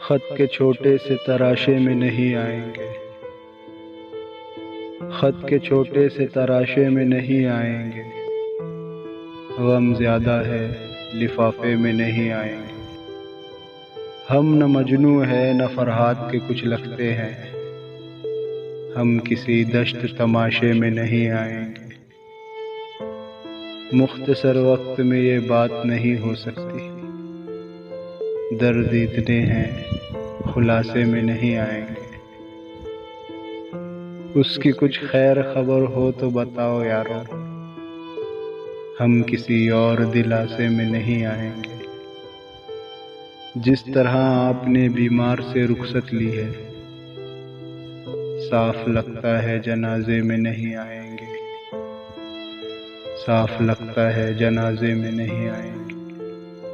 خط کے چھوٹے سے تراشے میں نہیں آئیں گے، خط کے چھوٹے سے تراشے میں نہیں آئیں گے، غم زیادہ ہے لفافے میں نہیں آئیں گے۔ ہم نہ مجنوں ہے نہ فرہاد کے کچھ لگتے ہیں، ہم کسی دشت تماشے میں نہیں آئیں گے۔ مختصر وقت میں یہ بات نہیں ہو سکتی، درد اتنے ہیں خلاصے میں نہیں آئیں گے۔ اس کی کچھ خیر خبر ہو تو بتاؤ یارو، ہم کسی اور دلاسے میں نہیں آئیں گے۔ جس طرح آپ نے بیمار سے رخصت لی ہے، صاف لگتا ہے جنازے میں نہیں آئیں گے، صاف لگتا ہے جنازے میں نہیں آئیں گے۔